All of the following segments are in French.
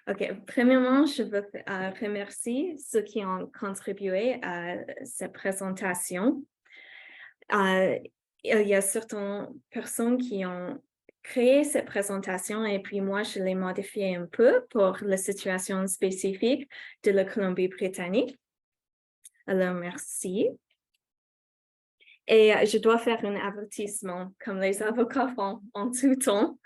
OK. Premièrement, je veux remercier ceux qui ont contribué à cette présentation. Euh, il y a certaines personnes qui ont créé cette présentation et puis moi, je l'ai modifiée un peu pour la situation spécifique de la Colombie-Britannique. Alors, merci. Et je dois faire un avertissement, comme les avocats font en tout temps.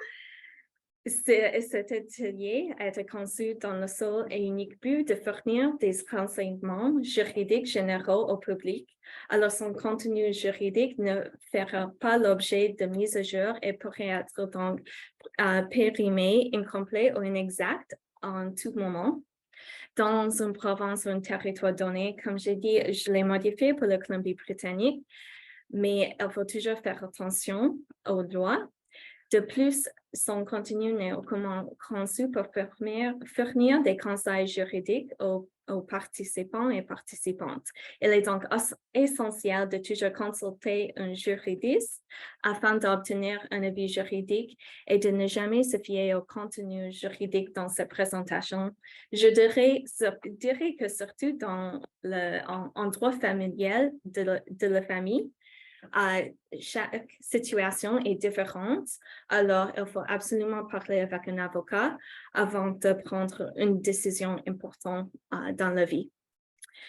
Cet atelier a été conçu dans le seul et unique but de fournir des renseignements juridiques généraux au public. Alors, son contenu juridique ne fera pas l'objet de mise à jour et pourrait être donc périmé, incomplet ou inexact en tout moment. Dans une province ou un territoire donné, comme j'ai dit, je l'ai modifié pour la Colombie-Britannique, mais il faut toujours faire attention aux droits. De plus, son contenu n'est aucunement conçu pour fournir des conseils juridiques aux participants et participantes. Il est donc essentiel de toujours consulter un juriste afin d'obtenir un avis juridique et de ne jamais se fier au contenu juridique dans cette présentation. Je dirais que surtout en droit familial de la famille, chaque situation est différente, alors il faut absolument parler avec un avocat avant de prendre une décision importante dans la vie.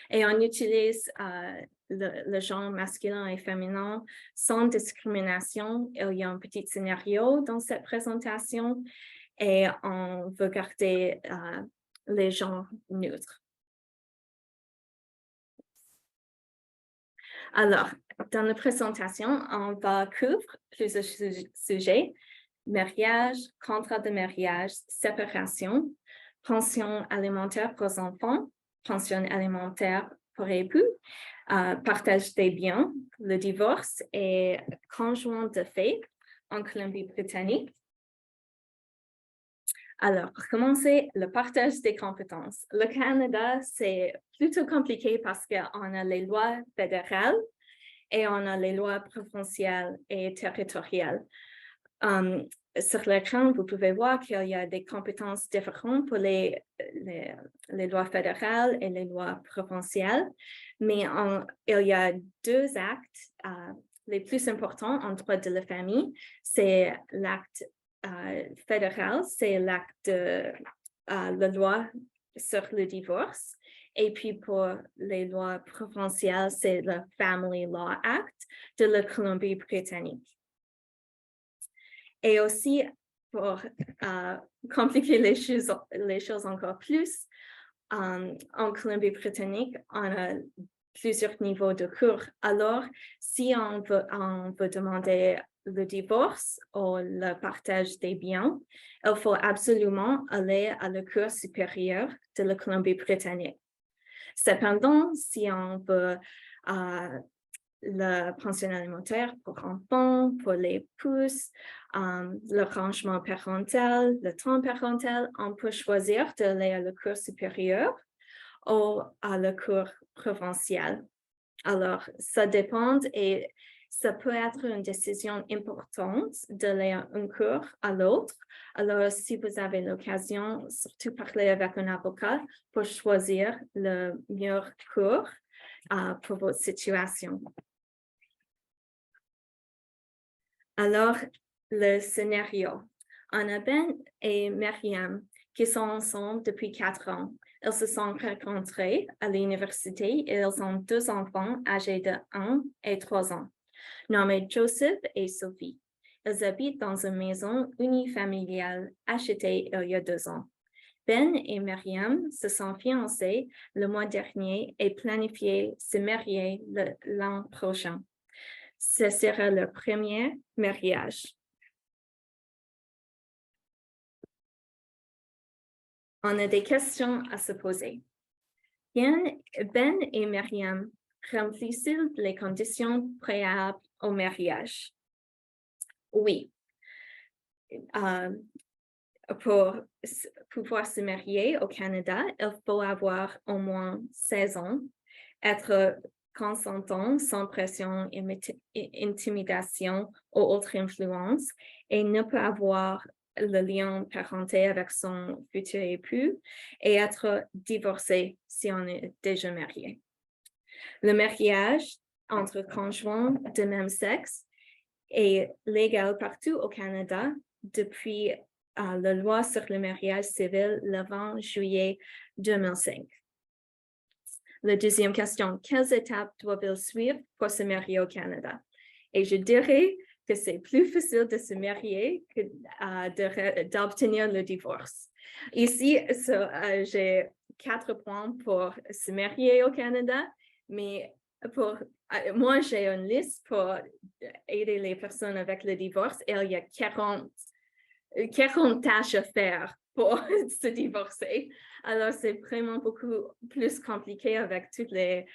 Et on utilise le genre masculin et féminin sans discrimination. Il y a un petit scénario dans cette présentation et on veut garder les genres neutres. Alors, dans la présentation, on va couvrir plusieurs sujets: mariage, contrat de mariage, séparation, pension alimentaire pour enfants, pension alimentaire pour époux, partage des biens, le divorce et conjoint de fait en Colombie-Britannique. Alors, pour commencer, le partage des compétences. Le Canada, c'est plutôt compliqué parce qu'on a les lois fédérales et on a les lois provinciales et territoriales. Sur l'écran, vous pouvez voir qu'il y a des compétences différentes pour les lois fédérales et les lois provinciales, mais il y a deux actes les plus importants en droit de la famille. C'est l'acte fédéral, c'est l'acte de la loi sur le divorce. Et puis pour les lois provinciales, c'est le Family Law Act de la Colombie-Britannique. Et aussi, pour compliquer les choses encore plus, en Colombie-Britannique, on a plusieurs niveaux de cours. Alors, si on veut demander le divorce ou le partage des biens, il faut absolument aller à la Cour supérieure de la Colombie-Britannique. Cependant, si on veut la pension alimentaire pour enfants, pour l'époux, le rangement parental, le temps parental, on peut choisir d'aller à la Cour supérieure ou à la Cour provinciale. Alors, ça dépend et ça peut être une décision importante d'aller d'une cour à l'autre. Alors, si vous avez l'occasion, surtout parler avec un avocat pour choisir le meilleur cours pour votre situation. Alors, le scénario. On a Ben et Myriam qui sont ensemble depuis 4 ans. Ils se sont rencontrés à l'université et ils ont 2 enfants âgés de 1 et 3 ans, nommés Joseph et Sophie. Ils habitent dans une maison unifamiliale achetée il y a 2 ans. Ben et Myriam se sont fiancés le mois dernier et planifiaient se marier l'an prochain. Ce sera leur premier mariage. On a des questions à se poser. Ben et Myriam remplissent les conditions préalables au mariage? Oui. Pour pouvoir se marier au Canada, il faut avoir au moins 16 ans, être consentant sans pression, intimidation ou autre influence et ne pas avoir le lien parenté avec son futur époux et être divorcé si on est déjà marié. Le mariage entre conjoints de même sexe est légal partout au Canada depuis la loi sur le mariage civil le 20 juillet 2005. La deuxième question, quelles étapes doivent-ils suivre pour se marier au Canada? Et je dirais que c'est plus facile de se marier que d'obtenir le divorce. Ici, j'ai 4 points pour se marier au Canada, mais moi, j'ai une liste pour aider les personnes avec le divorce et il y a 40 tâches à faire pour se divorcer. Alors, c'est vraiment beaucoup plus compliqué avec tous les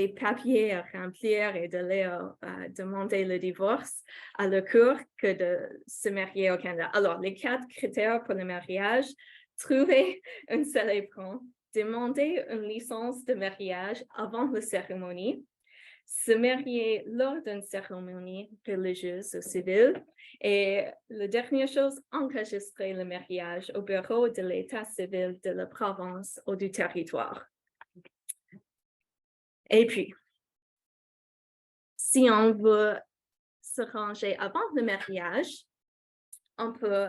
papiers à remplir et de leur demander le divorce à la cour que de se marier au Canada. Alors, les 4 critères pour le mariage, trouver un célébrant, demander une licence de mariage avant la cérémonie, se marier lors d'une cérémonie religieuse ou civile. Et la dernière chose, enregistrer le mariage au bureau de l'État civil de la province ou du territoire. Et puis, si on veut se ranger avant le mariage, on peut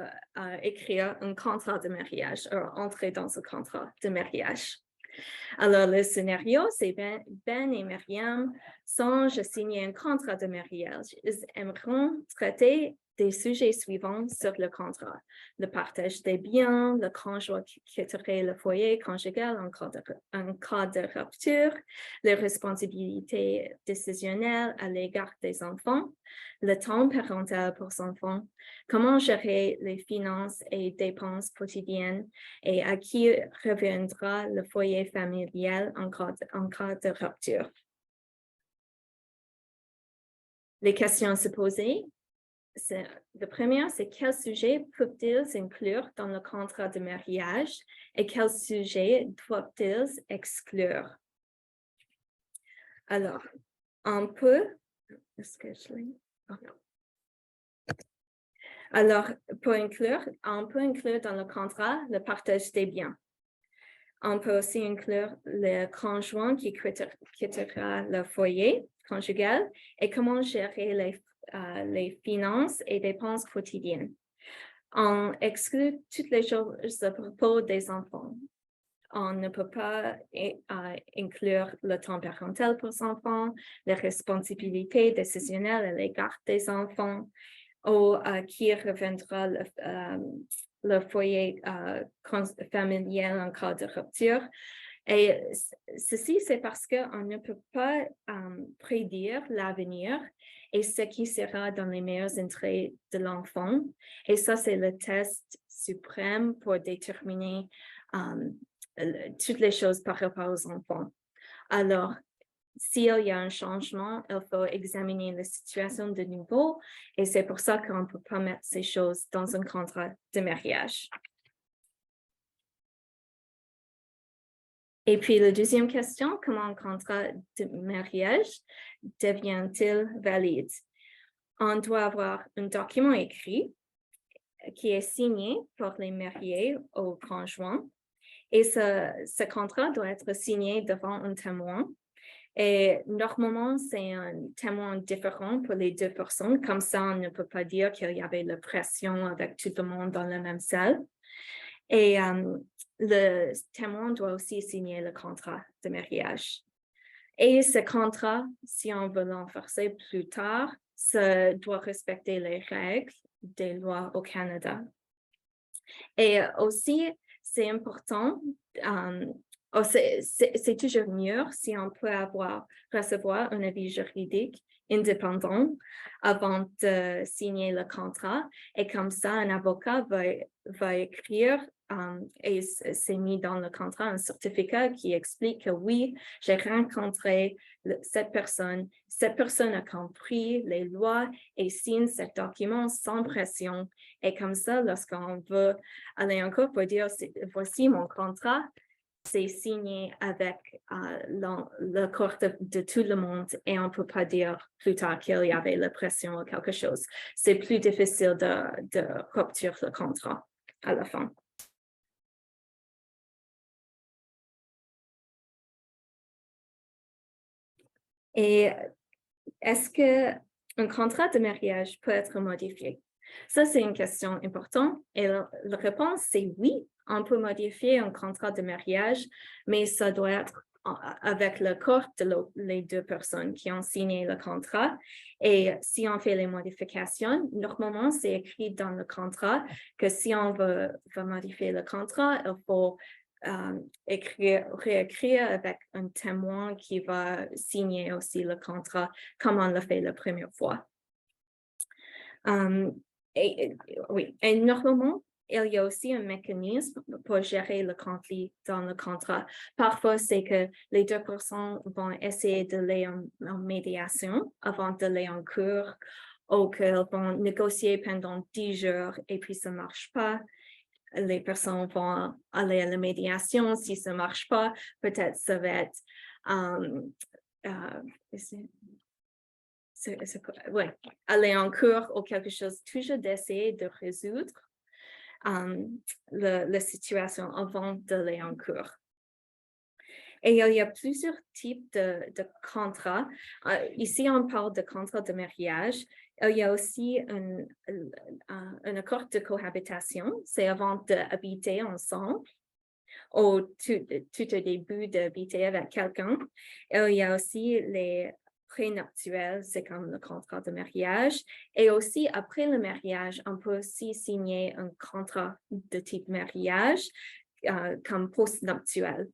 écrire un contrat de mariage ou entrer dans ce contrat de mariage. Alors, le scénario, c'est Ben et Myriam songent à signer un contrat de mariage. Ils aimeront traiter des sujets suivants sur le contrat. Le partage des biens, le conjoint qui quitterait le foyer conjugal en cas de rupture, les responsabilités décisionnelles à l'égard des enfants, le temps parental pour son enfant, comment gérer les finances et dépenses quotidiennes et à qui reviendra le foyer familial en cas de rupture. Les questions à se poser. La première, c'est quels sujets peuvent-ils inclure dans le contrat de mariage et quels sujets doivent-ils exclure? Alors, on peut... Est-ce que je l'ai? Oh, non. Alors, pour inclure, on peut inclure dans le contrat le partage des biens. On peut aussi inclure le conjoint qui quittera le foyer conjugal et comment gérer les finances et dépenses quotidiennes. On exclut toutes les choses à propos des enfants. On ne peut pas inclure le temps parental pour les enfants, les responsabilités décisionnelles à l'égard des enfants, ou qui reviendra le foyer familial en cas de rupture. Et ceci, c'est parce qu'on ne peut pas prédire l'avenir et ce qui sera dans les meilleurs intérêts de l'enfant. Et ça, c'est le test suprême pour déterminer toutes les choses par rapport aux enfants. Alors, s'il y a un changement, il faut examiner la situation de nouveau et c'est pour ça qu'on ne peut pas mettre ces choses dans un contrat de mariage. Et puis, la deuxième question, comment un contrat de mariage devient-il valide? On doit avoir un document écrit qui est signé pour les mariés au conjoint et ce contrat doit être signé devant un témoin. Et normalement, c'est un témoin différent pour les 2 personnes. Comme ça, on ne peut pas dire qu'il y avait la pression avec tout le monde dans la même salle. Et le témoin doit aussi signer le contrat de mariage. Et ce contrat, si on veut l'enforcer plus tard, ça doit respecter les règles des lois au Canada. Et aussi, c'est important, c'est toujours mieux si on peut recevoir un avis juridique indépendant avant de signer le contrat. Et comme ça, un avocat va écrire et c'est mis dans le contrat un certificat qui explique que oui, j'ai rencontré cette personne a compris les lois et signe ce document sans pression. Et comme ça, lorsqu'on veut aller en cours pour dire voici mon contrat, c'est signé avec l'accord de tout le monde et on ne peut pas dire plus tard qu'il y avait la pression ou quelque chose. C'est plus difficile de rupture le contrat. à la fin. Et est-ce qu'un contrat de mariage peut être modifié? Ça, c'est une question importante. Et la réponse, c'est oui, on peut modifier un contrat de mariage, mais ça doit être avec l'accord les deux personnes qui ont signé le contrat. Et si on fait les modifications, normalement, c'est écrit dans le contrat que si on veut modifier le contrat, il faut réécrire avec un témoin qui va signer aussi le contrat comme on l'a fait la première fois. Oui, et normalement, il y a aussi un mécanisme pour gérer le conflit dans le contrat. Parfois, c'est que les deux personnes vont essayer d'aller en médiation avant d'aller en cours ou qu'elles vont négocier pendant 10 jours et puis ça ne marche pas. Les personnes vont aller à la médiation. Si ça ne marche pas, peut-être ça va être aller en cours ou quelque chose, toujours d'essayer de résoudre la situation avant d'aller en cours. Et il y a plusieurs types de contrats. Ici, on parle de contrat de mariage. Il y a aussi un accord de cohabitation. C'est avant d'habiter ensemble ou tout au début d'habiter avec quelqu'un. Il y a aussi les prénuptiels, c'est comme le contrat de mariage. Et aussi, après le mariage, on peut aussi signer un contrat de type mariage comme postnuptiel.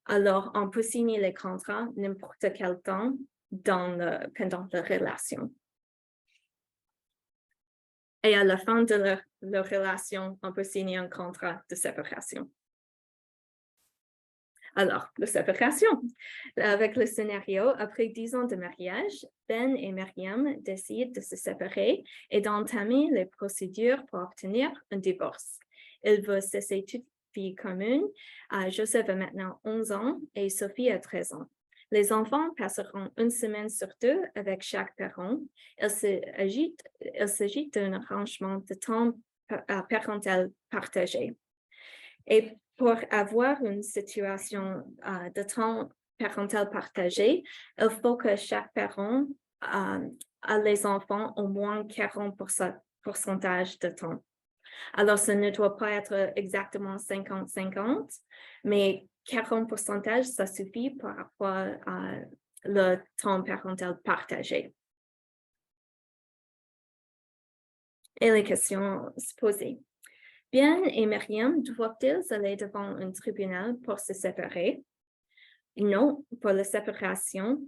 Alors, on peut signer les contrats n'importe quel temps pendant la relation. Et à la fin de leur relation, on peut signer un contrat de séparation. Alors, la séparation. Avec le scénario, après 10 ans de mariage, Ben et Myriam décident de se séparer et d'entamer les procédures pour obtenir un divorce. Ils veulent cesser toute vie commune. Joseph a maintenant 11 ans et Sophie a 13 ans. Les enfants passeront une semaine sur 2 avec chaque parent. Il s'agit d'un arrangement de temps parental partagé. Et pour avoir une situation de temps parental partagé, il faut que chaque parent a les enfants au moins 40% de temps. Alors, ça ne doit pas être exactement 50-50, mais 40%, ça suffit pour avoir le temps parental partagé. Et les questions se poser. Ben et Myriam doivent-ils aller devant un tribunal pour se séparer? Non, pour la séparation,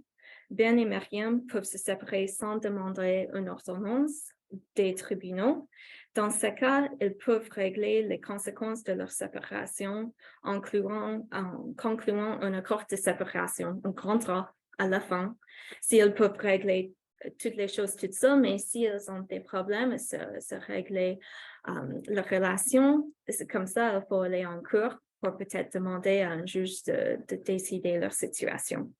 Ben et Myriam peuvent se séparer sans demander une ordonnance des tribunaux. Dans ce cas, ils peuvent régler les conséquences de leur séparation en concluant un accord de séparation, un contrat à la fin. S'ils peuvent régler toutes les choses toutes seuls, mais s'ils ont des problèmes, se régler leur relation, c'est comme ça, il faut aller en cours pour peut-être demander à un juge de décider leur situation.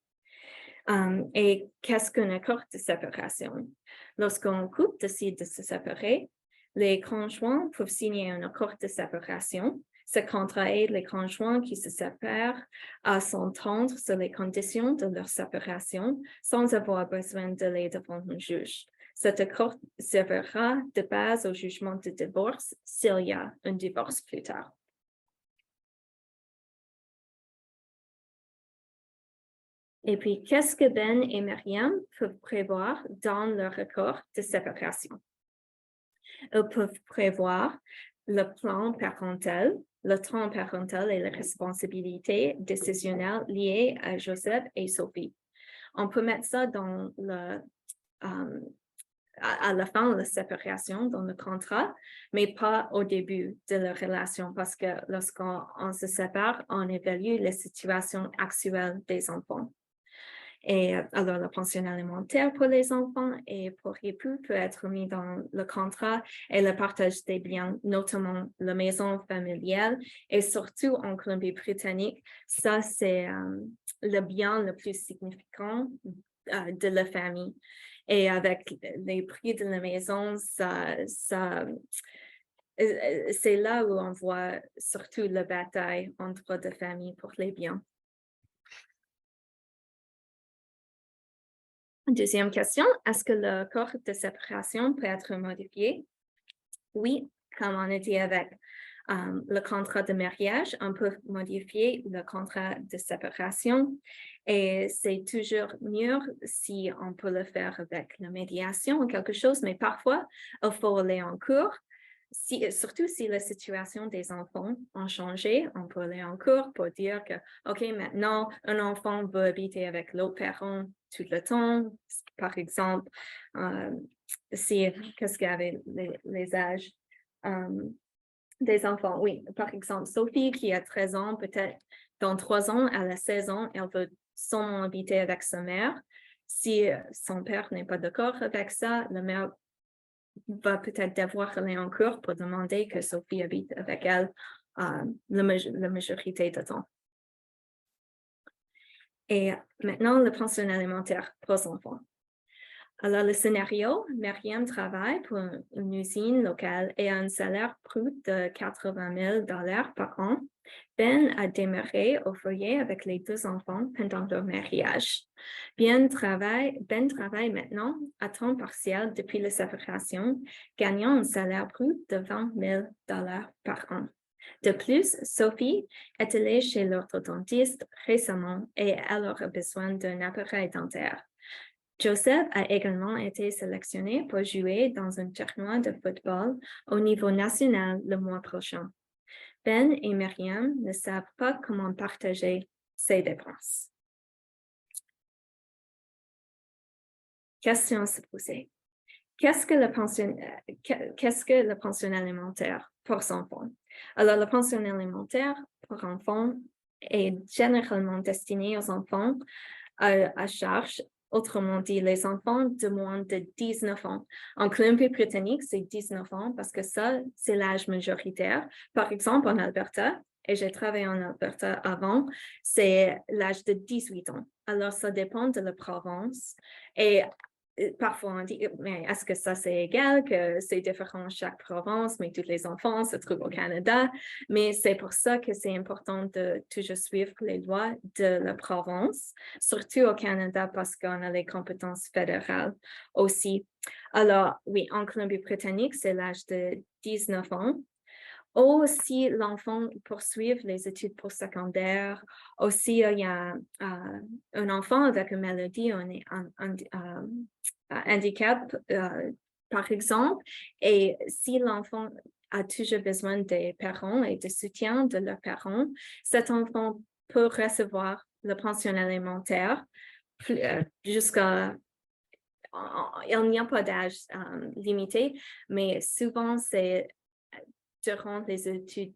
Et qu'est-ce qu'un accord de séparation? Lorsqu'un couple décide de se séparer, les conjoints peuvent signer un accord de séparation. Ce contrat aide les conjoints qui se séparent à s'entendre sur les conditions de leur séparation sans avoir besoin d'aller devant un juge. Cet accord servira de base au jugement de divorce s'il y a un divorce plus tard. Et puis, qu'est-ce que Ben et Myriam peuvent prévoir dans leur accord de séparation? Ils peuvent prévoir le plan parental, le temps parental et les responsabilités décisionnelles liées à Joseph et Sophie. On peut mettre ça dans à la fin de la séparation, dans le contrat, mais pas au début de la relation, parce que lorsqu'on se sépare, on évalue la situation actuelle des enfants. Et alors, la pension alimentaire pour les enfants et pour époux peut être mis dans le contrat et le partage des biens, notamment la maison familiale et surtout en Colombie-Britannique, ça c'est le bien le plus significant de la famille. Et avec les prix de la maison, c'est là où on voit surtout la bataille en droit de famille pour les biens. Deuxième question, est-ce que le corps de séparation peut être modifié? Oui, comme on a dit avec le contrat de mariage, on peut modifier le contrat de séparation et c'est toujours mieux si on peut le faire avec la médiation ou quelque chose, mais parfois, il faut aller en cours. Surtout si la situation des enfants a changé, on peut aller en cours pour dire que, OK, maintenant, un enfant veut habiter avec l'autre parent tout le temps. Par exemple, qu'est-ce qu'il y avait les âges des enfants? Oui, par exemple, Sophie qui a 13 ans, peut-être dans 3 ans, elle a 16 ans, elle veut seulement habiter avec sa mère. Si son père n'est pas d'accord avec ça, la mère va peut-être devoir aller en cours pour demander que Sophie habite avec elle la majorité du temps. Et maintenant, le pension alimentaire pour les enfants. Alors, le scénario, Myriam travaille pour une usine locale et a un salaire brut de 80 000 $ par an. Ben a démarré au foyer avec les 2 enfants pendant leur mariage. Ben travaille maintenant à temps partiel depuis la séparation, gagnant un salaire brut de 20 000 $ par an. De plus, Sophie est allée chez l'orthodontiste récemment et elle aura besoin d'un appareil dentaire. Joseph a également été sélectionné pour jouer dans un tournoi de football au niveau national le mois prochain. Ben et Myriam ne savent pas comment partager ces dépenses. Question à se poser. Qu'est-ce que le pension alimentaire pour enfants? Alors, le pension alimentaire pour enfants est généralement destiné aux enfants à charge. Autrement dit, les enfants de moins de 19 ans. En Colombie-Britannique, c'est 19 ans parce que ça, c'est l'âge majoritaire. Par exemple, en Alberta, et j'ai travaillé en Alberta avant, c'est l'âge de 18 ans. Alors, ça dépend de la province. Et parfois, on dit, mais est-ce que ça, c'est égal, que c'est différent chaque province, mais tous les enfants se trouvent au Canada. Mais c'est pour ça que c'est important de toujours suivre les lois de la province, surtout au Canada parce qu'on a les compétences fédérales aussi. Alors, oui, en Colombie-Britannique, c'est l'âge de 19 ans. Ou si l'enfant poursuit les études postsecondaires, aussi il y a un enfant avec une maladie, un handicap, par exemple, et si l'enfant a toujours besoin des parents et du soutien de leurs parents, cet enfant peut recevoir la pension alimentaire jusqu'à il n'y a pas d'âge limité, mais souvent c'est durant les études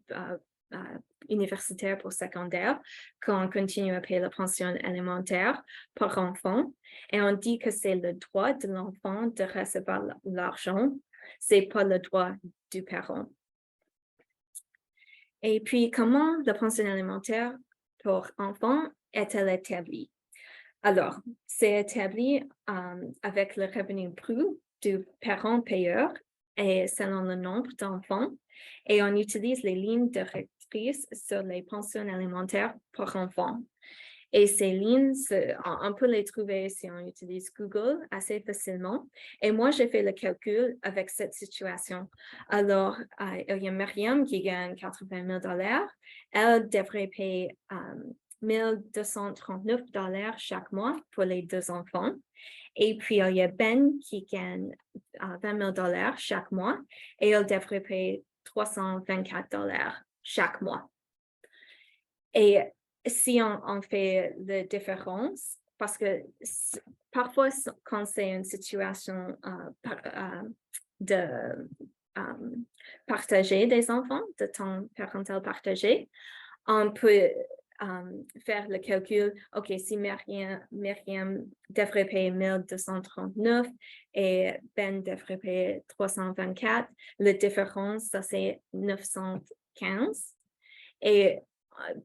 universitaires pour secondaire qu'on continue à payer la pension alimentaire par enfant. Et on dit que c'est le droit de l'enfant de recevoir l'argent, c'est pas le droit du parent. Et puis, comment la pension alimentaire pour enfants est-elle établie? Alors, c'est établi avec le revenu brut du parent payeur et selon le nombre d'enfants. Et on utilise les lignes directrices sur les pensions alimentaires pour enfants. Et ces lignes, on peut les trouver si on utilise Google assez facilement. Et moi, j'ai fait le calcul avec cette situation. Alors, il y a Myriam qui gagne 80 000 $. Elle devrait payer 1 239 $ chaque mois pour les 2 enfants. Et puis, il y a Ben qui gagne 20 000 $ chaque mois et il devrait payer 324 $ chaque mois. Et si on fait la différence, parce que parfois, quand c'est une situation de partager des enfants, de temps parental partagé, on peut faire le calcul, OK, si Myriam devrait payer 1 239 et Ben devrait payer 324, la différence, ça c'est 915. Et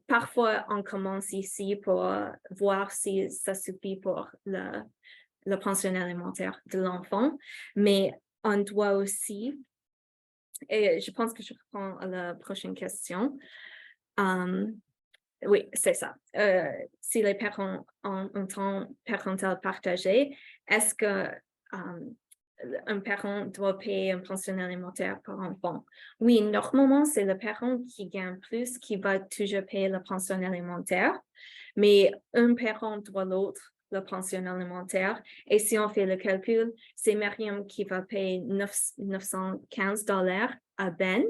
parfois, on commence ici pour voir si ça suffit pour le pension alimentaire de l'enfant, mais on doit aussi Et je pense que je reprends à la prochaine question. Oui, c'est ça. Si les parents ont un temps parental partagé, est-ce que un parent doit payer un pension alimentaire par enfant? Oui, normalement, c'est le parent qui gagne plus qui va toujours payer la pension alimentaire, mais un parent doit l'autre la pension alimentaire. Et si on fait le calcul, c'est Myriam qui va payer 915 $ à Ben.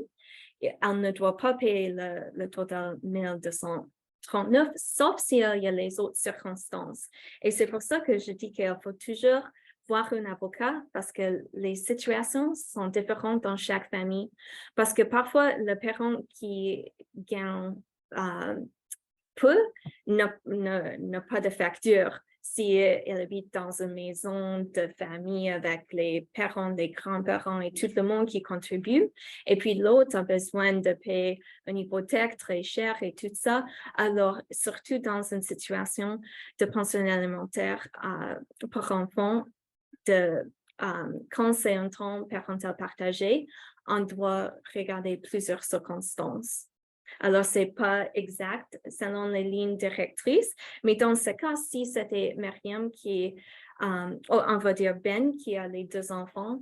Elle ne doit pas payer le total 1239, sauf s'il y a les autres circonstances. Et c'est pour ça que je dis qu'il faut toujours voir un avocat parce que les situations sont différentes dans chaque famille. Parce que parfois, le parent qui gagne peu n'a pas de facture. Si elle habite dans une maison de famille avec les parents, les grands-parents et tout le monde qui contribue, et puis l'autre a besoin de payer une hypothèque très chère et tout ça, alors surtout dans une situation de pension alimentaire pour enfants, quand c'est un temps parental partagé, on doit regarder plusieurs circonstances. Alors, ce n'est pas exact selon les lignes directrices, mais dans ce cas, si c'était Myriam qui, on va dire Ben, qui a les 2 enfants,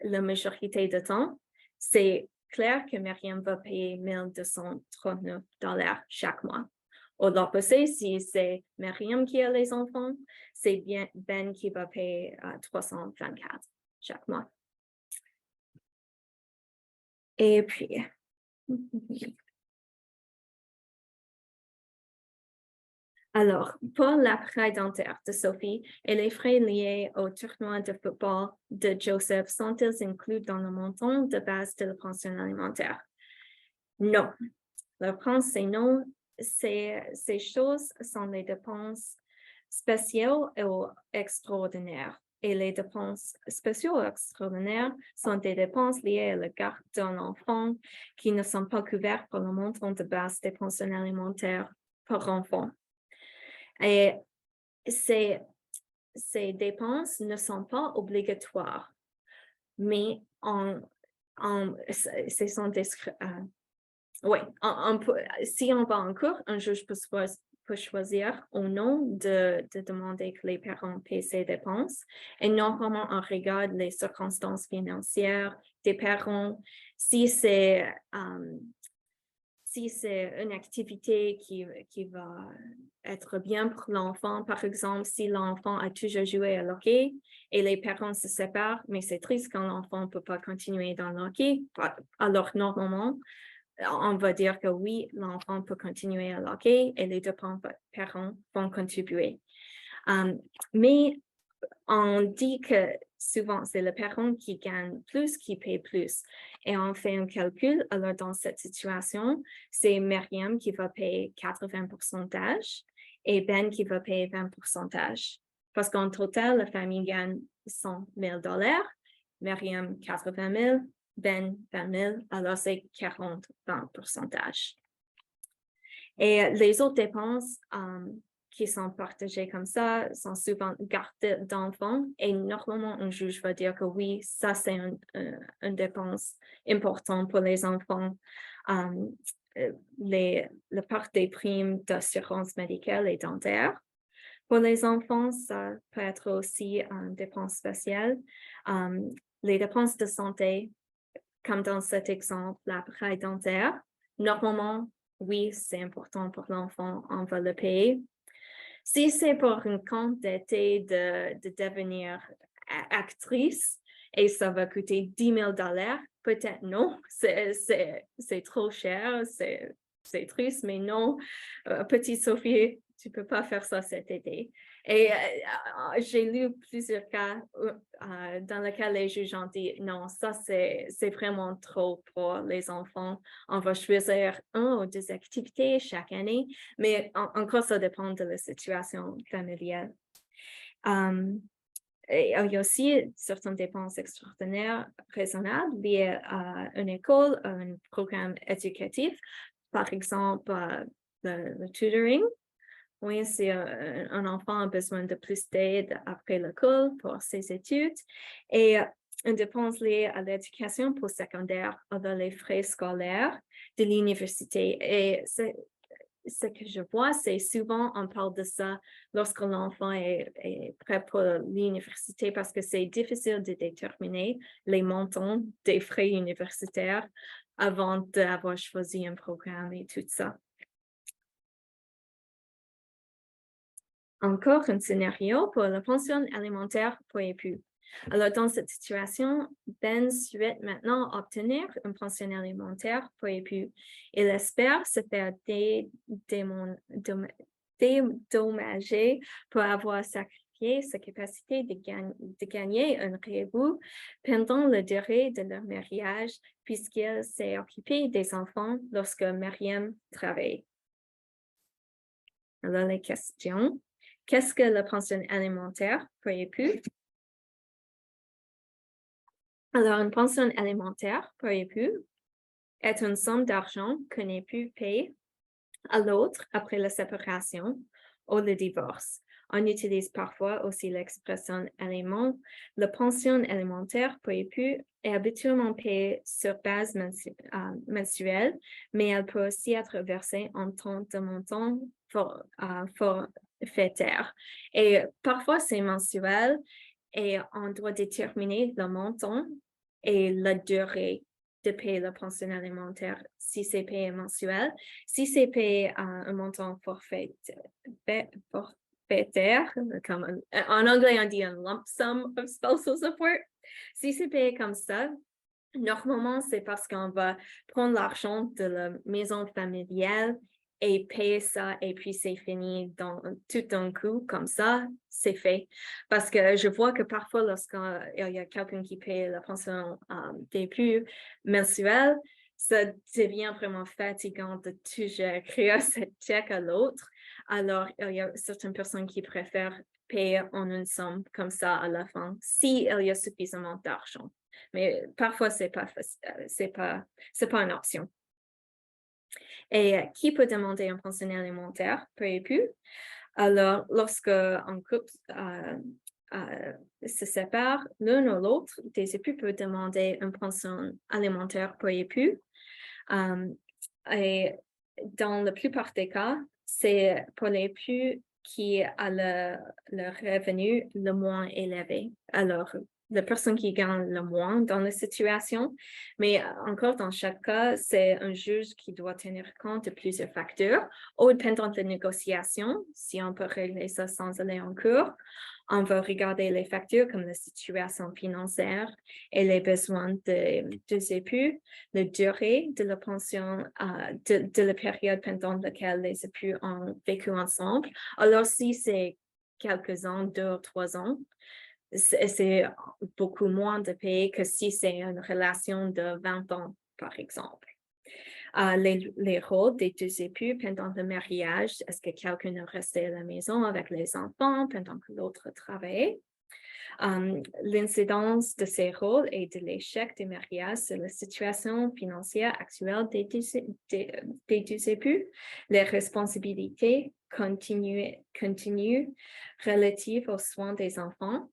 la majorité du temps, c'est clair que Myriam va payer 1239 $ chaque mois. Au l'opposé, si c'est Myriam qui a les enfants, c'est bien Ben qui va payer 324 chaque mois. Et puis, alors, pour l'appareil dentaire de Sophie et les frais liés au tournoi de football de Joseph sont-ils inclus dans le montant de base de la pension alimentaire? Non. La réponse, c'est non. Ces choses sont des dépenses spéciales ou extraordinaires. Et les dépenses spéciales ou extraordinaires sont des dépenses liées à la garde d'un enfant qui ne sont pas couvertes par le montant de base des pensions alimentaires par enfant. Et ces dépenses ne sont pas obligatoires, mais ce sont des... oui, si on va en cours, un juge peut choisir ou non de demander que les parents paient ces dépenses. Et normalement, on regarde les circonstances financières des parents. Si c'est une activité qui va être bien pour l'enfant, par exemple, si l'enfant a toujours joué à hockey et les parents se séparent, mais c'est triste quand l'enfant ne peut pas continuer dans le hockey, alors normalement, on va dire que oui, l'enfant peut continuer à hockey et les 2 parents vont contribuer. Mais on dit que souvent, c'est le parent qui gagne plus, qui paye plus. Et on fait un calcul. Alors, dans cette situation, c'est Myriam qui va payer 80% et Ben qui va payer 20%. Parce qu'en total, la famille gagne 100 000 $, Myriam 80 000, Ben 20 000, alors c'est 40-20%. Et les autres dépenses qui sont partagées comme ça sont souvent gardes d'enfants et normalement un juge va dire que oui, ça c'est une dépense importante pour les enfants. La part des primes d'assurance médicale et dentaire. Pour les enfants, ça peut être aussi une dépense spéciale. Les dépenses de santé, comme dans cet exemple, l'appareil dentaire, normalement, oui, c'est important pour l'enfant, on va le payer. Si c'est pour un compte d'été de devenir actrice et ça va coûter 10 000 $, peut-être non, c'est trop cher, c'est triste, mais non, petite Sophie, tu ne peux pas faire ça cet été. Et j'ai lu plusieurs cas dans lesquels les juges ont dit non, ça c'est vraiment trop pour les enfants. On va choisir 1 ou 2 activités chaque année, mais encore ça dépend de la situation familiale. Et il y a aussi certaines dépenses extraordinaires raisonnables liées à une école, à un programme éducatif, par exemple le tutoring. Oui, si un enfant a besoin de plus d'aide après l'école pour ses études. Et une dépense liée à l'éducation postsecondaire dans les frais scolaires de l'université. Et ce que je vois, c'est souvent on parle de ça lorsque l'enfant est prêt pour l'université parce que c'est difficile de déterminer les montants des frais universitaires avant d'avoir choisi un programme et tout ça. Encore un scénario pour la pension alimentaire pour époux. Alors, dans cette situation, Ben souhaite maintenant obtenir une pension alimentaire pour époux. Il espère se faire dédommager pour avoir sacrifié sa capacité de gagner un revenu pendant la durée de leur mariage, puisqu'il s'est occupé des enfants lorsque Mariam travaille. Alors, les questions. Qu'est-ce que la pension alimentaire pour époux? Alors, une pension alimentaire pour époux est une somme d'argent qu'un époux paye à l'autre après la séparation ou le divorce. On utilise parfois aussi l'expression aliment. La pension alimentaire pour époux est habituellement payée sur base mensuelle, mais elle peut aussi être versée en tant de montant forfaitaire. Et parfois, c'est mensuel et on doit déterminer le montant et la durée de payer la pension alimentaire si c'est payé mensuel. Si c'est payé à un montant forfaitaire, comme en anglais on dit un lump sum of spousal support. Si c'est payé comme ça, normalement c'est parce qu'on va prendre l'argent de la maison familiale et payer ça, et puis c'est fini tout d'un coup, comme ça, c'est fait. Parce que je vois que parfois, lorsqu'il y a quelqu'un qui paye la pension d'époux mensuelle, ça devient vraiment fatigant de toujours créer cette chèque à l'autre. Alors, il y a certaines personnes qui préfèrent payer en une somme comme ça à la fin, s'il y a suffisamment d'argent. Mais parfois, c'est pas une option. Et qui peut demander un pension alimentaire pour époux? Alors, lorsque un couple se sépare, l'un ou l'autre des époux peut demander une pension alimentaire pour époux. Et dans la plupart des cas, c'est pour l'époux qui a le revenu le moins élevé. Alors, la personne qui gagne le moins dans la situation, mais encore dans chaque cas, c'est un juge qui doit tenir compte de plusieurs facteurs, ou dépendant de la négociation, si on peut régler ça sans aller en cours. On va regarder les facteurs comme la situation financière et les besoins des époux, la durée de la pension, de la période pendant laquelle les époux ont vécu ensemble. Alors, si c'est quelques ans, 2 ou 3 ans, c'est beaucoup moins de payer que si c'est une relation de 20 ans, par exemple. Les rôles des deux époux pendant le mariage, est-ce que quelqu'un est resté à la maison avec les enfants pendant que l'autre travaillait? L'incidence de ces rôles et de l'échec du mariage sur la situation financière actuelle des deux époux, les responsabilités continues relatives aux soins des enfants.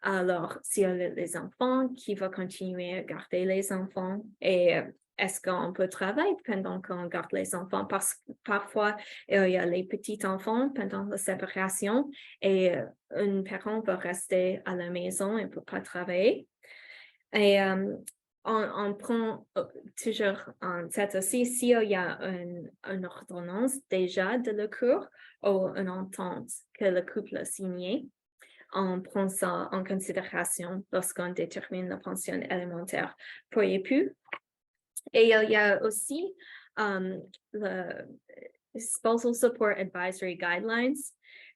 Alors, s'il y a les enfants, qui va continuer à garder les enfants? Et est-ce qu'on peut travailler pendant qu'on garde les enfants? Parce que parfois, il y a les petits-enfants pendant la séparation et un parent va rester à la maison et ne peut pas travailler. Et on prend toujours en tête aussi s'il y a une ordonnance déjà de la cour ou une entente que le couple a signée. On prend ça en considération lorsqu'on détermine la pension alimentaire pour époux. Et il y a aussi le Spousal Support Advisory Guidelines.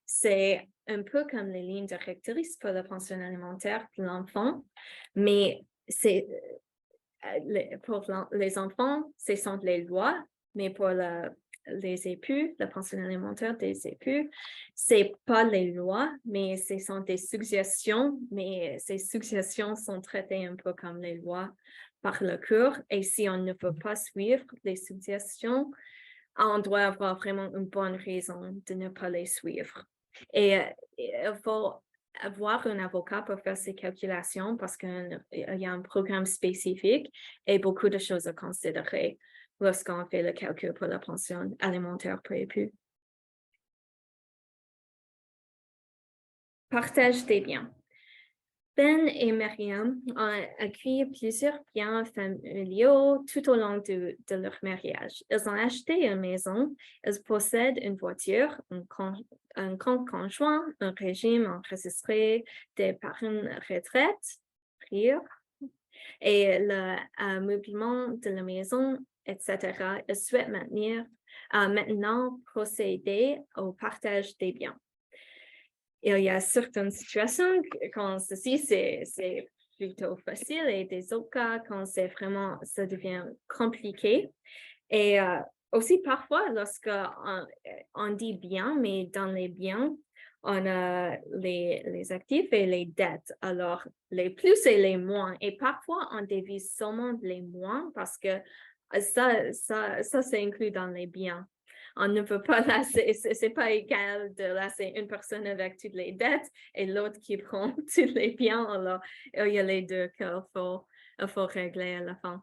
C'est un peu comme les lignes directrices pour la pension alimentaire de l'enfant, mais pour les enfants, ce sont les lois, mais pour les époux, la pension alimentaire des époux, c'est pas les lois, mais ce sont des suggestions, mais ces suggestions sont traitées un peu comme les lois par la Cour. Et si on ne peut pas suivre les suggestions, on doit avoir vraiment une bonne raison de ne pas les suivre. Et il faut avoir un avocat pour faire ces calculations parce qu'il y a un programme spécifique et beaucoup de choses à considérer lorsqu'on fait le calcul pour la pension alimentaire pour époux. Partage des biens. Ben et Myriam ont acquis plusieurs biens familiaux tout au long de leur mariage. Ils ont acheté une maison, ils possèdent une voiture, un compte conjoint, un régime enregistré d'épargne retraite, RIR, et le meublement de la maison, etc. Ils souhaitent maintenant procéder au partage des biens. Il y a certaines situations quand ceci, c'est plutôt facile et des autres cas quand ça devient compliqué. Et aussi parfois, lorsqu'on dit bien, mais dans les biens, on a les actifs et les dettes. Alors, les plus et les moins. Et parfois, on divise seulement les moins parce que ça c'est inclus dans les biens. On ne peut pas lasser, c'est pas égal de lasser une personne avec toutes les dettes et l'autre qui prend tous les biens. Alors, il y a les deux qu'il faut régler à la fin.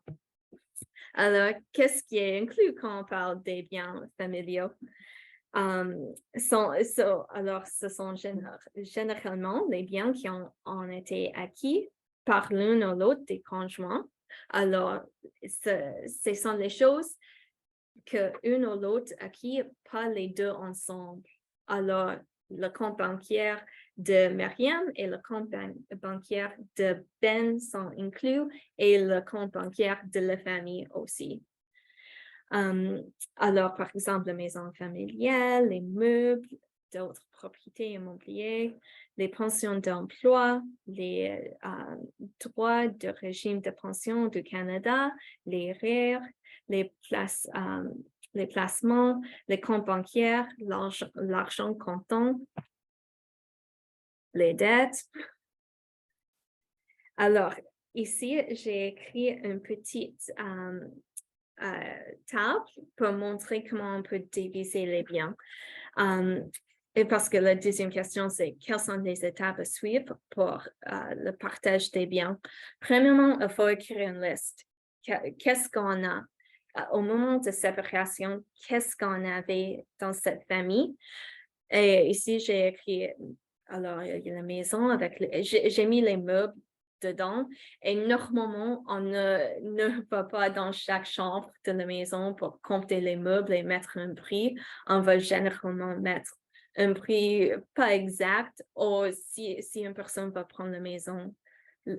Alors, qu'est-ce qui est inclus quand on parle des biens familiaux? Alors, ce sont généralement les biens qui ont été acquis par l'un ou l'autre des conjoints. Alors, ce sont les choses qu'un ou l'autre acquis, pas les deux ensemble. Alors, le compte bancaire de Myriam et le compte bancaire de Ben sont inclus et le compte bancaire de la famille aussi. Alors, par exemple, la maison familiale, les meubles, d'autres propriétés immobilières, les pensions d'emploi, les droits de régime de pension du Canada, les REER, les placements, les comptes bancaires, l'argent comptant, les dettes. Alors, ici, j'ai écrit une petite table pour montrer comment on peut diviser les biens. Et parce que la deuxième question, c'est quelles sont les étapes à suivre pour le partage des biens. Premièrement, il faut écrire une liste. Qu'est-ce qu'on a? Au moment de séparation, qu'est-ce qu'on avait dans cette famille? Et ici, j'ai écrit, alors, il y a la maison avec, j'ai mis les meubles dedans. Et normalement, on ne va pas dans chaque chambre de la maison pour compter les meubles et mettre un prix. On va généralement mettre un prix pas exact. Ou si une personne va prendre la maison,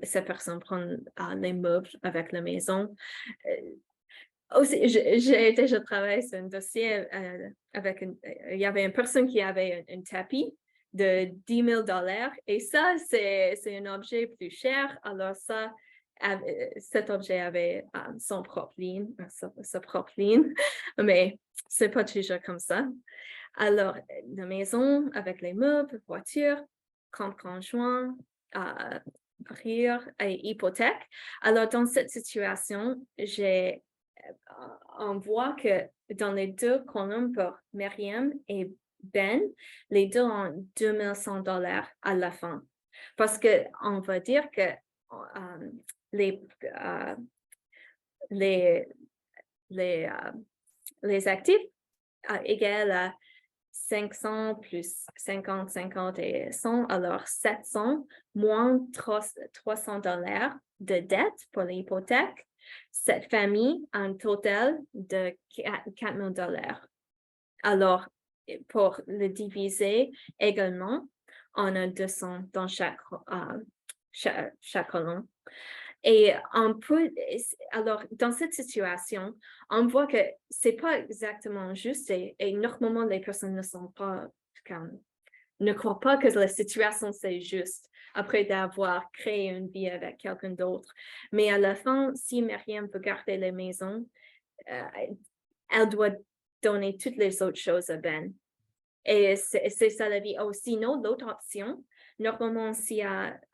cette personne prend les meubles avec la maison. Aussi, j'ai déjà travaillé sur un dossier avec il y avait une personne qui avait un tapis de 10 000 $ et ça, c'est un objet plus cher. Alors ça, cet objet avait son propre ligne, sa propre ligne, mais c'est pas toujours comme ça. Alors, la maison avec les meubles, voiture, compte conjoint, rire et hypothèque. Alors, dans cette situation, on voit que dans les deux colonnes pour Myriam et Ben, les deux ont 2100 $ à la fin. Parce qu'on va dire que les actifs égale à 500 plus 50, 50 et 100, alors 700 moins 300 $ de dette pour l'hypothèque. Cette famille a un total de 4 000 $. Alors, pour le diviser également, on a 200 dans chaque colonne. Et alors, dans cette situation, on voit que c'est pas exactement juste et normalement, les personnes ne croient pas que la situation c'est juste après d'avoir créé une vie avec quelqu'un d'autre. Mais à la fin, si Myriam veut garder la maison, elle doit donner toutes les autres choses à Ben. Et c'est ça la vie. Oh, sinon, l'autre option, normalement, si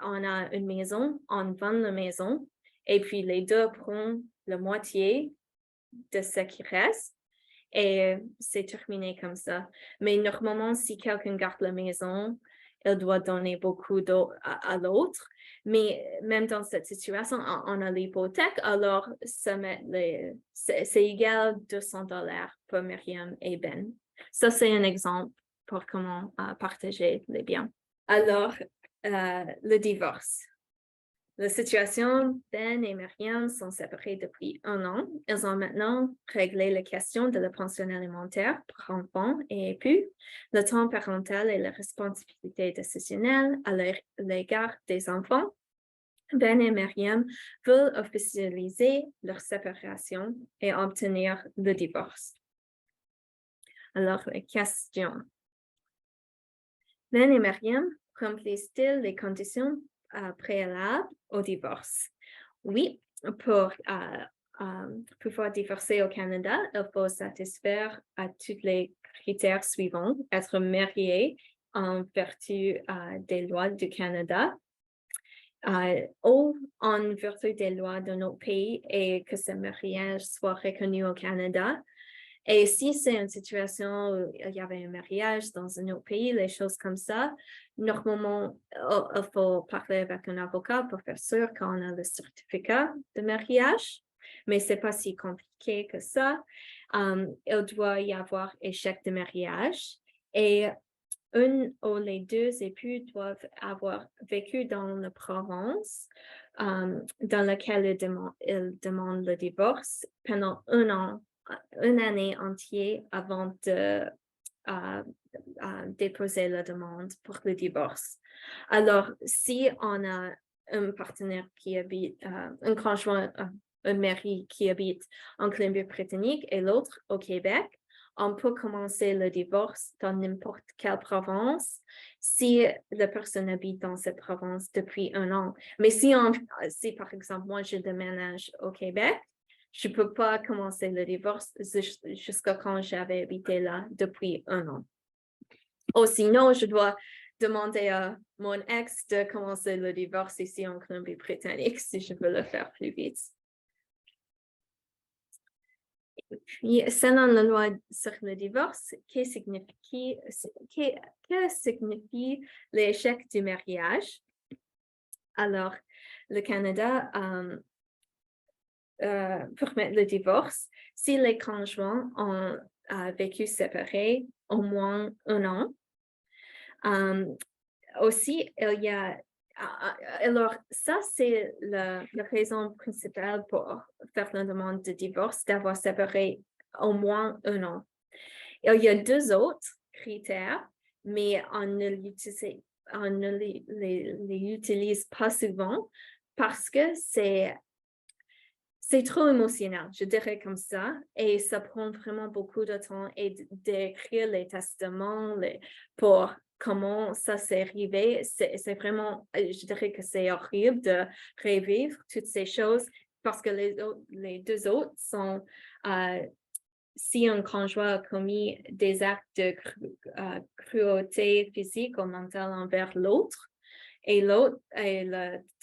on a une maison, on vend la maison et puis les deux prennent la moitié de ce qui reste et c'est terminé comme ça. Mais normalement, si quelqu'un garde la maison, il doit donner beaucoup à l'autre. Mais même dans cette situation, on a l'hypothèque, alors c'est égal $200 pour Myriam et Ben. Ça, c'est un exemple pour comment partager les biens. Alors, le divorce. La situation, Ben et Myriam sont séparés depuis 1 an. Ils ont maintenant réglé la question de la pension alimentaire pour enfants et puis le temps parental et la responsabilité décisionnelle à l'égard des enfants. Ben et Myriam veulent officialiser leur séparation et obtenir le divorce. Alors, les questions. Ben et Myriam remplissent-ils les conditions préalables au divorce? Oui, pour pouvoir divorcer au Canada, il faut satisfaire à tous les critères suivants, être marié en vertu des lois du Canada, ou en vertu des lois de notre pays et que ce mariage soit reconnu au Canada. Et si c'est une situation où il y avait un mariage dans un autre pays, les choses comme ça, normalement, il faut parler avec un avocat pour faire sûr qu'on a le certificat de mariage, mais ce n'est pas si compliqué que ça. Il doit y avoir échec de mariage et un ou les deux époux doivent avoir vécu dans la province dans laquelle ils demandent le divorce pendant 1 an, une année entière avant de déposer la demande pour le divorce. Alors, si on a un partenaire qui habite, un conjoint, un mari qui habite en Colombie-Britannique et l'autre au Québec, on peut commencer le divorce dans n'importe quelle province si la personne habite dans cette province depuis 1 an. Mais si par exemple, moi, je déménage au Québec, je ne peux pas commencer le divorce jusqu'à quand j'avais habité là depuis 1 an. Ou sinon, je dois demander à mon ex de commencer le divorce ici en Colombie-Britannique si je veux le faire plus vite. Puis, selon la loi sur le divorce, que signifie l'échec du mariage? Alors, le Canada permet le divorce si les conjoints ont vécu séparés au moins 1 an. Aussi, il y a alors, ça, c'est la raison principale pour faire la demande de divorce, d'avoir séparé au moins 1 an. Il y a 2 autres critères, mais on ne les utilise pas souvent parce que c'est trop émotionnel, je dirais comme ça, et ça prend vraiment beaucoup de temps et d'écrire les testaments pour comment ça s'est arrivé. C'est vraiment, je dirais que c'est horrible de revivre toutes ces choses parce que les 2 autres sont, si un conjoint a commis des actes de cruauté physique ou mentale envers l'autre, et le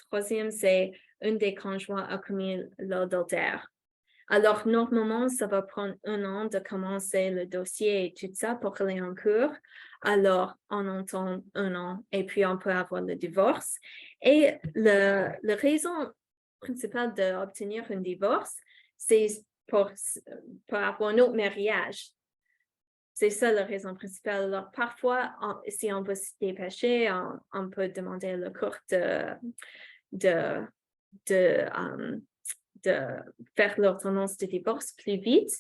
troisième, c'est un des conjoints a commis l'adultère. Alors, normalement, ça va prendre 1 an de commencer le dossier et tout ça pour aller en cours. Alors, on entend 1 an et puis on peut avoir le divorce. Et la raison principale d'obtenir un divorce, c'est pour avoir un autre mariage. C'est ça la raison principale. Alors, parfois, si on veut se dépêcher, on peut demander à la cour de faire l'ordonnance de divorce plus vite,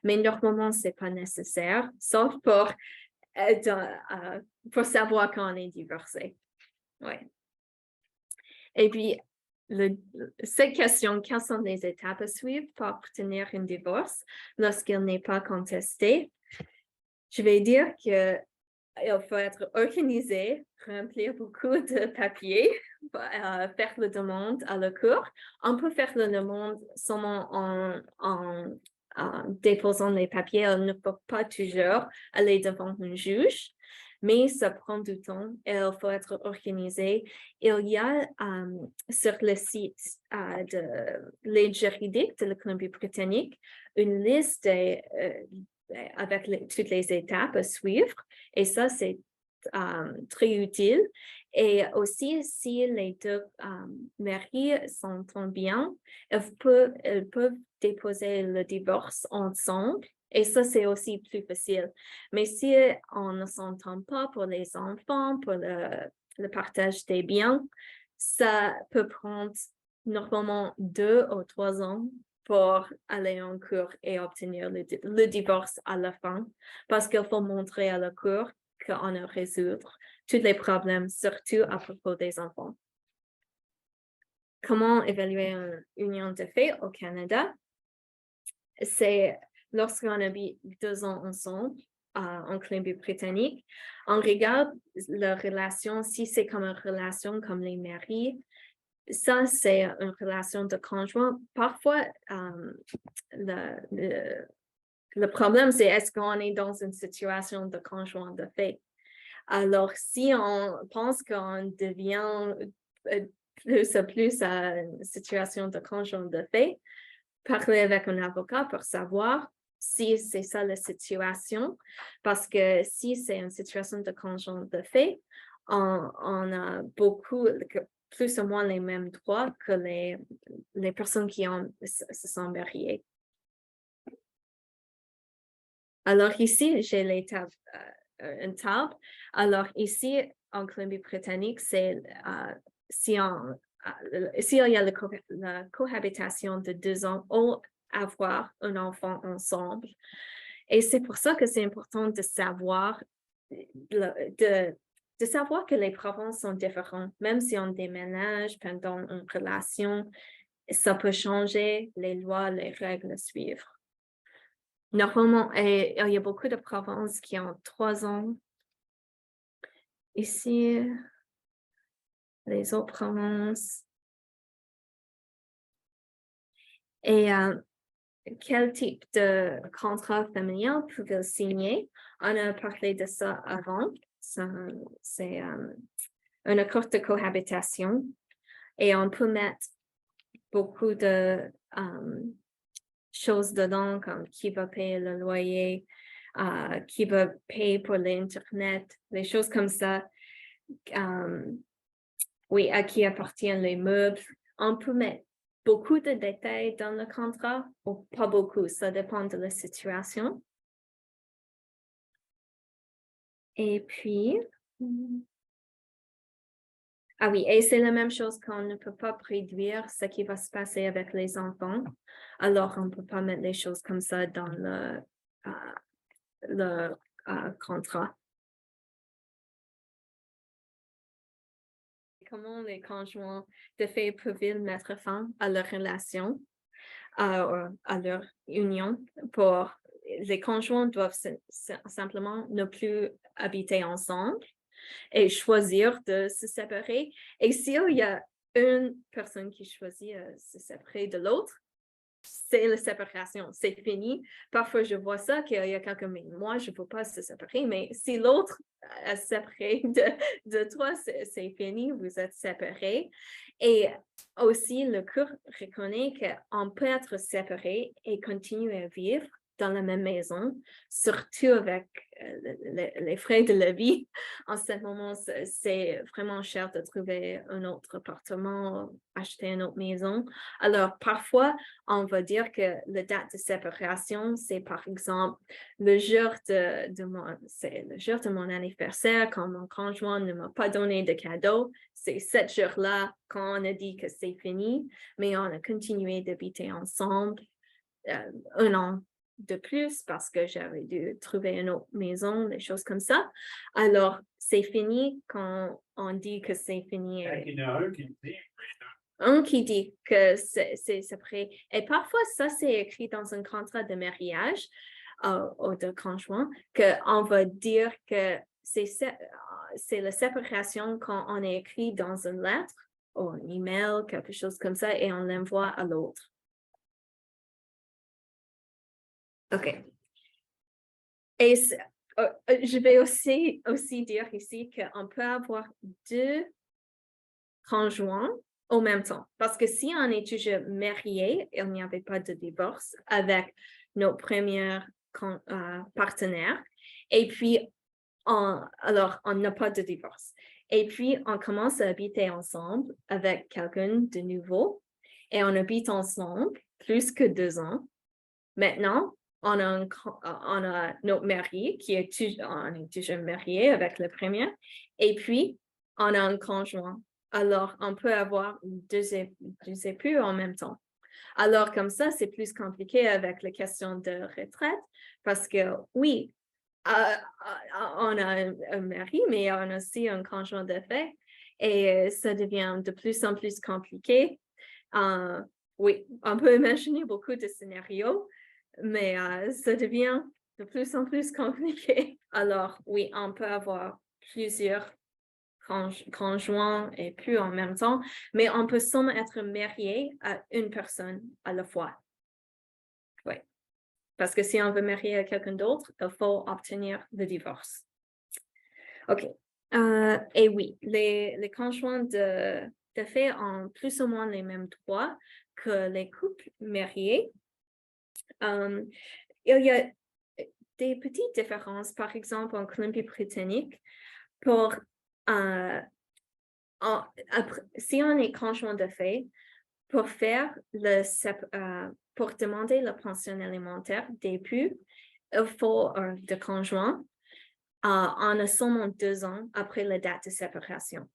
mais normalement, ce n'est pas nécessaire, sauf pour savoir quand on est divorcé. Ouais. Et puis, cette question, quelles sont les étapes à suivre pour obtenir un divorce lorsqu'il n'est pas contesté? Je vais dire qu'il faut être organisé, remplir beaucoup de papiers, faire la demande à la cour. On peut faire la demande seulement en déposant les papiers. On ne peut pas toujours aller devant un juge, mais ça prend du temps et il faut être organisé. Il y a sur le site de l'aide juridique de la Colombie-Britannique une liste avec toutes les étapes à suivre. Et ça, c'est très utile. Et aussi, si les deux maris s'entendent bien, elles peuvent déposer le divorce ensemble. Et ça, c'est aussi plus facile. Mais si on ne s'entend pas pour les enfants, pour le partage des biens, ça peut prendre normalement 2 ou 3 ans pour aller en cour et obtenir le divorce à la fin, parce qu'il faut montrer à la cour qu'on a résolu tous les problèmes, surtout à propos des enfants. Comment évaluer une union de fait au Canada? C'est lorsqu'on habite 2 ans ensemble en Colombie-Britannique, on regarde la relation, si c'est comme une relation comme les maris, ça, c'est une relation de conjoint. Parfois, le problème, c'est est-ce qu'on est dans une situation de conjoint de fait. Alors, si on pense qu'on devient plus et plus à une situation de conjoint de fait, parler avec un avocat pour savoir si c'est ça la situation. Parce que si c'est une situation de conjoint de fait, on a beaucoup, plus ou moins les mêmes droits que les personnes qui se sont mariées. Alors ici, j'ai une table. Alors ici, en Colombie-Britannique, c'est s'il y a la cohabitation de 2 ans ou avoir un enfant ensemble. Et c'est pour ça que c'est important de savoir de savoir que les provinces sont différentes. Même si on déménage pendant une relation, ça peut changer les lois, les règles à suivre. Normalement, il y a beaucoup de provinces qui ont 3 ans. Ici, les autres provinces. Et quel type de contrat familial pouvez-vous signer? On a parlé de ça avant. C'est un accord de cohabitation. Et on peut mettre beaucoup de choses dedans, comme qui va payer le loyer, qui va payer pour l'Internet, les choses comme ça. Oui, à qui appartiennent les meubles. On peut mettre beaucoup de détails dans le contrat ou pas beaucoup, ça dépend de la situation. Et puis, ah oui, et c'est la même chose qu'on ne peut pas prédire ce qui va se passer avec les enfants. Alors, on ne peut pas mettre les choses comme ça dans le contrat. Comment les conjoints de fait peuvent-ils mettre fin à leur relation, à leur union? Les conjoints doivent simplement ne plus habiter ensemble et choisir de se séparer. Et s'il y a une personne qui choisit de se séparer de l'autre, c'est la séparation, c'est fini. Parfois, je vois ça, qu'il y a quelqu'un, mais moi, je ne veux pas se séparer, mais si l'autre est séparé de toi, c'est fini, vous êtes séparés. Et aussi, le cours reconnaît qu'on peut être séparé et continuer à vivre dans la même maison, surtout avec les frais de la vie. En ce moment, c'est vraiment cher de trouver un autre appartement, acheter une autre maison. Alors, parfois, on va dire que la date de séparation, c'est par exemple le jour de mon anniversaire, quand mon conjoint ne m'a pas donné de cadeau. C'est ce jour-là qu'on a dit que c'est fini, mais on a continué d'habiter ensemble 1 an de plus parce que j'avais dû trouver une autre maison, des choses comme ça. Alors, c'est fini quand on dit que c'est fini. Il y en a un qui dit, Un qui dit que c'est prêt. Et parfois, ça, c'est écrit dans un contrat de mariage ou de conjoint, qu'on va dire que c'est la séparation quand on est écrit dans une lettre ou un email, quelque chose comme ça, et on l'envoie à l'autre. OK. Et je vais aussi dire ici qu'on peut avoir 2 conjoints au même temps. Parce que si on est toujours marié, il n'y avait pas de divorce avec nos premiers partenaires, et puis alors on n'a pas de divorce. Et puis, on commence à habiter ensemble avec quelqu'un de nouveau et on habite ensemble plus que 2 ans. Maintenant, on a notre mari qui est on est toujours marié avec le premier et puis on a un conjoint. Alors, on peut avoir deux époux en même temps. Alors, comme ça, c'est plus compliqué avec la question de retraite parce que oui, on a un mari, mais on a aussi un conjoint de fait et ça devient de plus en plus compliqué. Oui, on peut imaginer beaucoup de scénarios, mais ça devient de plus en plus compliqué. Alors, oui, on peut avoir plusieurs conjoints et plus en même temps, mais on peut seulement être marié à une personne à la fois. Oui, parce que si on veut marier à quelqu'un d'autre, il faut obtenir le divorce. OK. Et oui, les conjoints de fait ont plus ou moins les mêmes droits que les couples mariés. Il y a des petites différences, par exemple, en Colombie-Britannique, pour si on est conjoint de fait, pour pour demander la pension alimentaire d'époux, il faut de conjoint. On a seulement 2 ans après la date de séparation.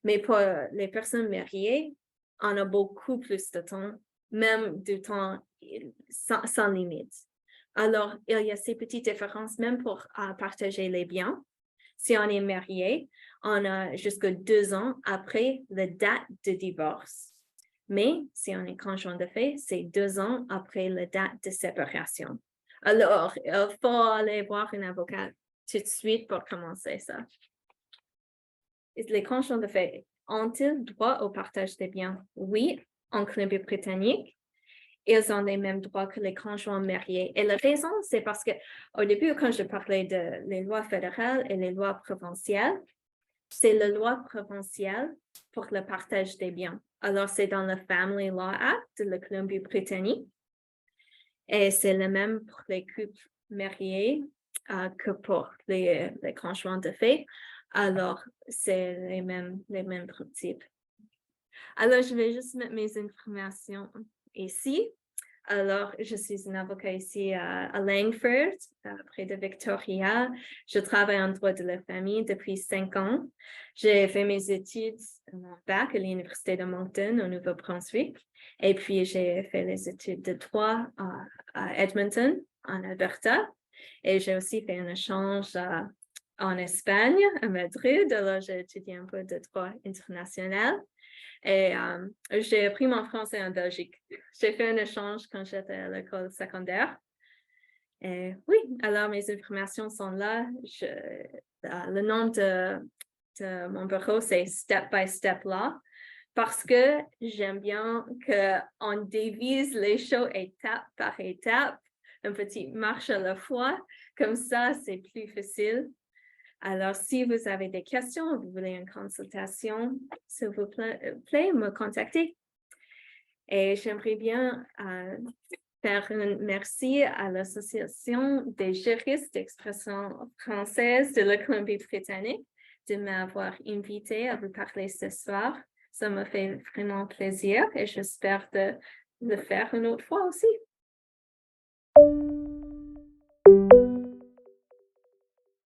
Mais pour les personnes mariées, on a beaucoup plus de temps, même du temps sans limite. Alors, il y a ces petites différences, même pour partager les biens. Si on est marié, on a jusqu'à 2 ans après la date de divorce. Mais si on est conjoint de fait, c'est 2 ans après la date de séparation. Alors, il faut aller voir un avocat tout de suite pour commencer ça. Les conjoints de fait ont-ils droit au partage des biens? Oui, en Colombie-Britannique, ils ont les mêmes droits que les conjoints mariés. Et la raison, c'est parce que au début, quand je parlais de les lois fédérales et les lois provinciales, c'est la loi provinciale pour le partage des biens. Alors, c'est dans le Family Law Act de la Colombie-Britannique. Et c'est le même pour les couples mariés que pour les conjoints de fait. Alors, c'est les mêmes principes. Alors, je vais juste mettre mes informations ici. Alors, je suis une avocat ici à Langford, près de Victoria. Je travaille en droit de la famille depuis 5 ans. J'ai fait mes études, mon bac à l'Université de Moncton au Nouveau-Brunswick. Et puis, j'ai fait les études de droit à Edmonton, en Alberta. Et j'ai aussi fait un échange en Espagne, à Madrid. Alors, j'ai étudié un peu de droit international. Et j'ai appris mon français en Belgique. J'ai fait un échange quand j'étais à l'école secondaire. Et oui, alors mes informations sont là. Le nom de mon bureau, c'est Step by Step Law, parce que j'aime bien qu'on divise les choses étape par étape, une petite marche à la fois. Comme ça, c'est plus facile. Alors, si vous avez des questions, vous voulez une consultation, s'il vous plaît, me contacter. Et j'aimerais bien faire un merci à l'Association des juristes d'expression française de la Colombie-Britannique de m'avoir invité à vous parler ce soir. Ça me fait vraiment plaisir et j'espère de le faire une autre fois aussi.